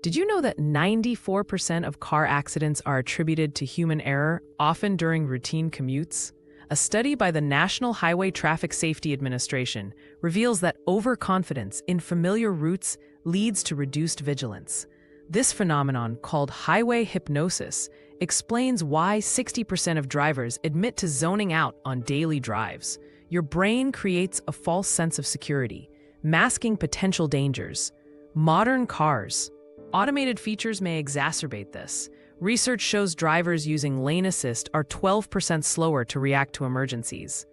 Did you know that 94% of car accidents are attributed to human error, often during routine commutes? A study by the National Highway Traffic Safety Administration reveals that overconfidence in familiar routes leads to reduced vigilance. This phenomenon, called highway hypnosis, explains why 60% of drivers admit to zoning out on daily drives. Your brain creates a false sense of security, masking potential dangers. Modern cars. Automated features may exacerbate this. Research shows drivers using lane assist are 12% slower to react to emergencies.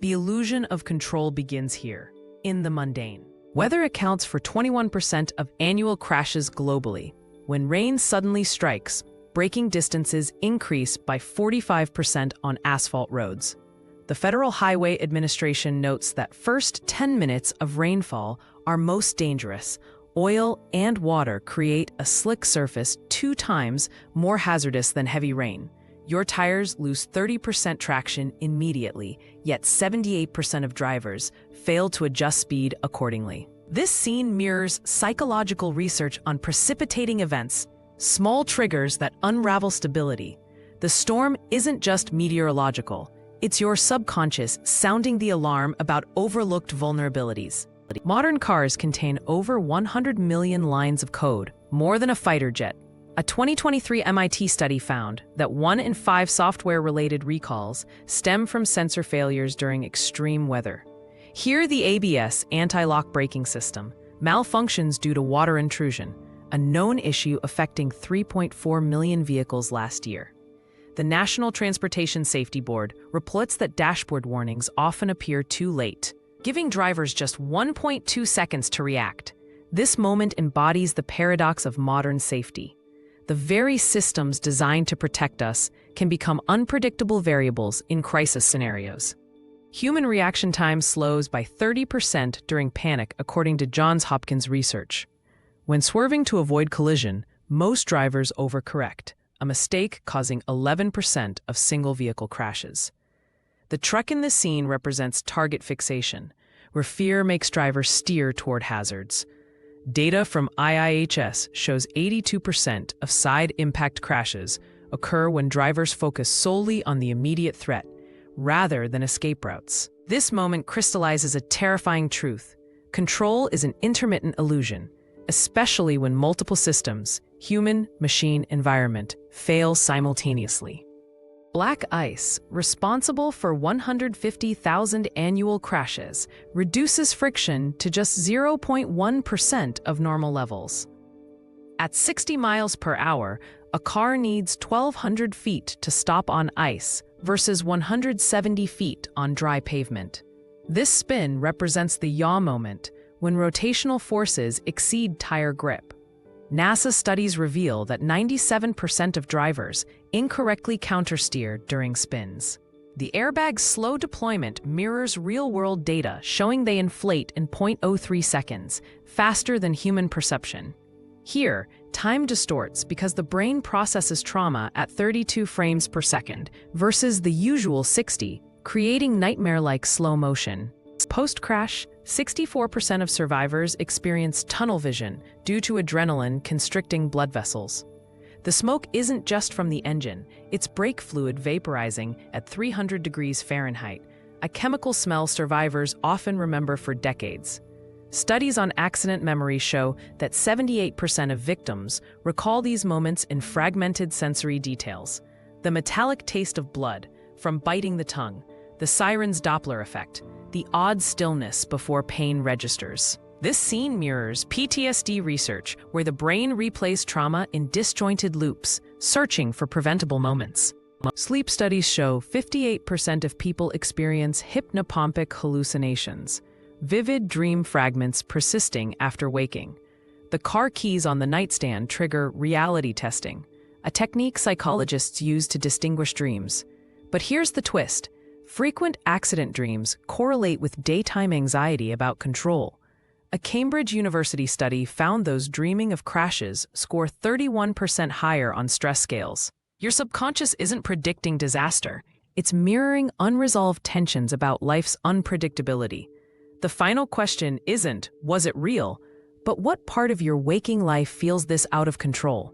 The illusion of control begins here, in the mundane. Weather accounts for 21% of annual crashes globally. When rain suddenly strikes, braking distances increase by 45% on asphalt roads. The Federal Highway Administration notes that first 10 minutes of rainfall are most dangerous. Oil and water create a slick surface 2 times more hazardous than heavy rain. Your tires lose 30% traction immediately, yet 78% of drivers fail to adjust speed accordingly. This scene mirrors psychological research on precipitating events, small triggers that unravel stability. The storm isn't just meteorological, it's your subconscious sounding the alarm about overlooked vulnerabilities. Modern cars contain over 100 million lines of code, more than a fighter jet. A 2023 MIT study found that 1 in 5 software-related recalls stem from sensor failures during extreme weather. Here, the ABS anti-lock braking system malfunctions due to water intrusion, a known issue affecting 3.4 million vehicles last year. The National Transportation Safety Board reports that dashboard warnings often appear too late, giving drivers just 1.2 seconds to react. This moment embodies the paradox of modern safety. The very systems designed to protect us can become unpredictable variables in crisis scenarios. Human reaction time slows by 30% during panic, according to Johns Hopkins research. When swerving to avoid collision, most drivers overcorrect, a mistake causing 11% of single-vehicle crashes. The truck in this scene represents target fixation, where fear makes drivers steer toward hazards. Data from IIHS shows 82% of side impact crashes occur when drivers focus solely on the immediate threat, rather than escape routes. This moment crystallizes a terrifying truth. Control is an intermittent illusion, especially when multiple systems, human, machine, environment, fail simultaneously. Black ice, responsible for 150,000 annual crashes, reduces friction to just 0.1% of normal levels. At 60 miles per hour, a car needs 1,200 feet to stop on ice versus 170 feet on dry pavement. This spin represents the yaw moment, when rotational forces exceed tire grip. NASA studies reveal that 97% of drivers incorrectly countersteer during spins. The airbag's slow deployment mirrors real-world data, showing they inflate in 0.03 seconds, faster than human perception. Here, time distorts because the brain processes trauma at 32 frames per second versus the usual 60, creating nightmare-like slow motion. Post-crash, 64% of survivors experience tunnel vision due to adrenaline constricting blood vessels. The smoke isn't just from the engine, it's brake fluid vaporizing at 300 degrees Fahrenheit, a chemical smell survivors often remember for decades. Studies on accident memory show that 78% of victims recall these moments in fragmented sensory details. The metallic taste of blood, from biting the tongue, the siren's Doppler effect, the odd stillness before pain registers. This scene mirrors PTSD research, where the brain replays trauma in disjointed loops, searching for preventable moments. Sleep studies show 58% of people experience hypnopompic hallucinations, vivid dream fragments persisting after waking. The car keys on the nightstand trigger reality testing, a technique psychologists use to distinguish dreams. But here's the twist. Frequent accident dreams correlate with daytime anxiety about control. A Cambridge University study found those dreaming of crashes score 31% higher on stress scales. Your subconscious isn't predicting disaster. It's mirroring unresolved tensions about life's unpredictability. The final question isn't, was it real? But what part of your waking life feels this out of control?